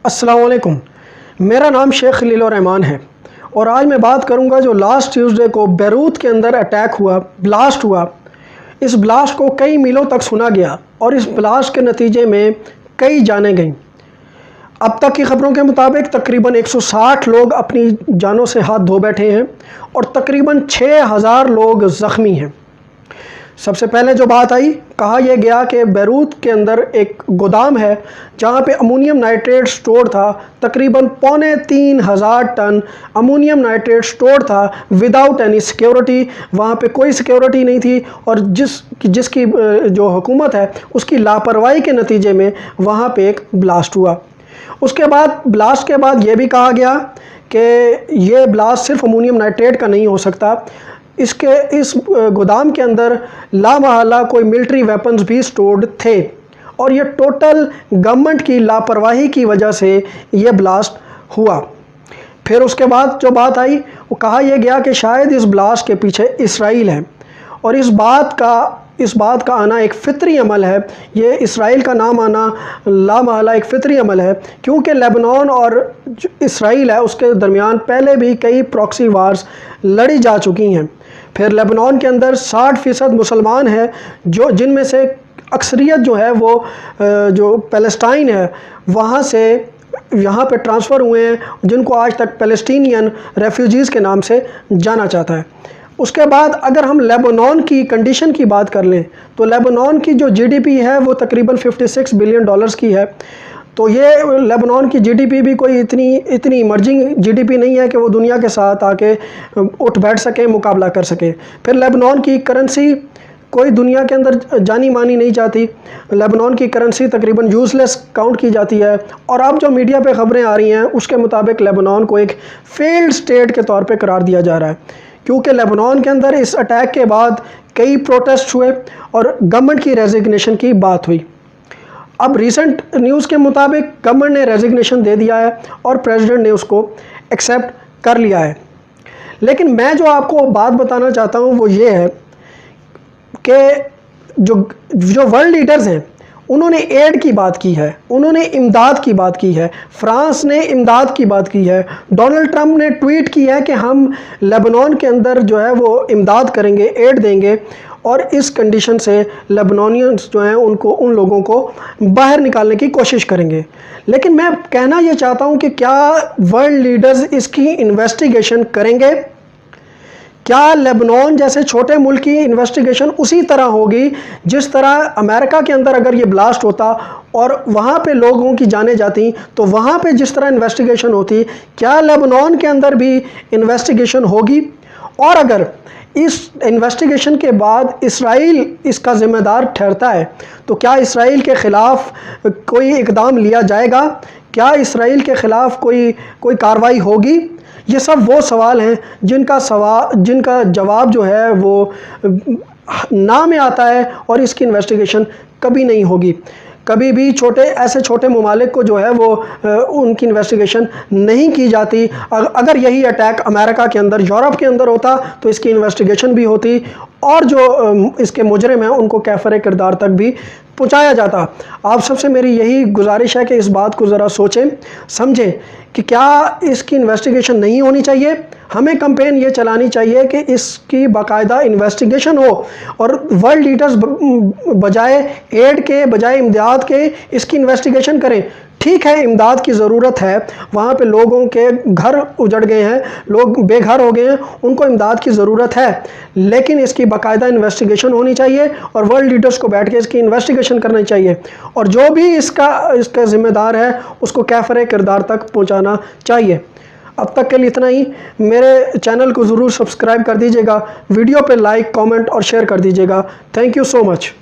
अस्सलाम वालेकुम। मेरा नाम शेख खलील रहमान है और आज मैं बात करूंगा जो लास्ट ट्यूसडे को बैरूत के अंदर अटैक हुआ, ब्लास्ट हुआ। इस ब्लास्ट को कई मीलों तक सुना गया और इस ब्लास्ट के नतीजे में कई जानें गईं। अब तक की खबरों के मुताबिक तकरीबन 160 लोग अपनी जानों से हाथ धो बैठे हैं और तकरीबन 6000 लोग ज़ख्मी हैं। सबसे पहले जो बात आई, कहा यह गया कि बैरूत के अंदर एक गोदाम है जहां पे अमोनियम नाइट्रेट स्टोर था। तकरीबन 3500 टन अमोनियम नाइट्रेट स्टोर था विदाउट एनी सिक्योरिटी। वहां पे कोई सिक्योरिटी नहीं थी और जिसकी जो हुकूमत है उसकी लापरवाही के नतीजे में वहां पे एक ब्लास्ट हुआ। उसके बाद ब्लास्ट के बाद ये भी कहा गया कि ये ब्लास्ट सिर्फ अमोनियम नाइट्रेट का नहीं हो सकता, इस गोदाम के अंदर लामहल्ला कोई मिलिट्री वेपन्स भी स्टोर्ड थे और ये टोटल गवर्नमेंट की लापरवाही की वजह से ये ब्लास्ट हुआ। फिर उसके बाद जो बात आई वो कहा यह गया कि शायद इस ब्लास्ट के पीछे इसराइल है और इस बात का आना एक फितरी अमल है। ये इसराइल का नाम आना लामहल्ला एक फितरी अमल है, क्योंकि लेबनान और इसराइल है उसके दरमियान पहले भी कई प्रॉक्सी वार्स लड़ी जा चुकी हैं। फिर लेबनान के अंदर 60% मुसलमान हैं जिनमें से अक्सरियत जो है वो जो पैलेस्टाइन है वहाँ से यहाँ पे ट्रांसफ़र हुए हैं, जिनको आज तक पैलेस्टीनियन रेफ्यूजीज़ के नाम से जाना जाता है। उसके बाद अगर हम लेबनान की कंडीशन की बात कर लें तो लेबनान की जो जीडीपी है वो तकरीबन $56 बिलियन की है। तो ये लेबनान की जीडीपी भी कोई इतनी इमर्जिंग जीडीपी नहीं है कि वो दुनिया के साथ आके उठ बैठ सके, मुकाबला कर सके। फिर लेबनान की करेंसी कोई दुनिया के अंदर जानी मानी नहीं जाती। लेबनान की करेंसी तकरीबन यूज़लेस काउंट की जाती है और अब जो मीडिया पे ख़बरें आ रही हैं उसके मुताबिक लेबनान को एक फेल्ड स्टेट के तौर पे करार दिया जा रहा है, क्योंकि लेबनान के अंदर इस अटैक के बाद कई प्रोटेस्ट हुए और गवर्नमेंट की रेजिग्नेशन की बात हुई। अब रीसेंट न्यूज़ के मुताबिक गवर्नमेंट ने रेजिग्नेशन दे दिया है और प्रेसिडेंट ने उसको एक्सेप्ट कर लिया है। लेकिन मैं जो आपको बात बताना चाहता हूँ वो ये है कि जो वर्ल्ड लीडर्स हैं उन्होंने एड की बात की है, उन्होंने इमदाद की बात की है, फ्रांस ने इमदाद की बात की है, डोनाल्ड ट्रंप ने ट्वीट किया है कि हम लेबनान के अंदर जो है वो इमदाद करेंगे, एड देंगे और इस कंडीशन से लेबनानियंस जो हैं उन लोगों को बाहर निकालने की कोशिश करेंगे। लेकिन मैं कहना ये चाहता हूँ कि क्या वर्ल्ड लीडर्स इसकी इन्वेस्टिगेशन करेंगे? क्या लेबनान जैसे छोटे मुल्क की इन्वेस्टिगेशन उसी तरह होगी जिस तरह अमेरिका के अंदर अगर ये ब्लास्ट होता और वहाँ पे लोगों की जानें जाती तो वहाँ पे जिस तरह इन्वेस्टिगेशन होती, क्या लेबनान के अंदर भी इन्वेस्टिगेशन होगी? और अगर इस इन्वेस्टिगेशन के बाद इसराइल इसका ज़िम्मेदार ठहरता है तो क्या इसराइल के ख़िलाफ़ कोई इक़दाम लिया जाएगा? क्या इसराइल के ख़िलाफ़ कोई कार्रवाई होगी? ये सब वो सवाल हैं जिनका जवाब जो है वो ना में आता है और इसकी इन्वेस्टिगेशन कभी नहीं होगी। कभी भी ऐसे छोटे ममालिक को जो है वो उनकी इन्वेस्टिगेशन नहीं की जाती। अगर यही अटैक अमेरिका के अंदर, यूरोप के अंदर होता तो इसकी इन्वेस्टिगेशन भी होती और जो इसके मुजरिम हैं उनको कैफ़रे किरदार तक भी पहुँचाया जाता। आप सबसे मेरी यही गुजारिश है कि इस बात को ज़रा सोचें समझें कि क्या इसकी इन्वेस्टिगेशन नहीं होनी चाहिए। हमें कैंपेन ये चलानी चाहिए कि इसकी बाकायदा इन्वेस्टिगेशन हो और वर्ल्ड लीडर्स बजाय एड के, बजाय इमदाद के इसकी इन्वेस्टिगेशन करें। ठीक है, इमदाद की ज़रूरत है, वहाँ पे लोगों के घर उजड़ गए हैं, लोग बेघर हो गए हैं, उनको इमदाद की ज़रूरत है, लेकिन इसकी बाकायदा इन्वेस्टिगेशन होनी चाहिए और वर्ल्ड लीडर्स को बैठ के इसकी इन्वेस्टिगेशन करनी चाहिए और जो भी इसका ज़िम्मेदार है उसको कैफ़रे किरदार तक पहुँचाना चाहिए। अब तक के लिए इतना ही। मेरे चैनल को ज़रूर सब्सक्राइब कर दीजिएगा, वीडियो पे लाइक, कमेंट और शेयर कर दीजिएगा। Thank you so much.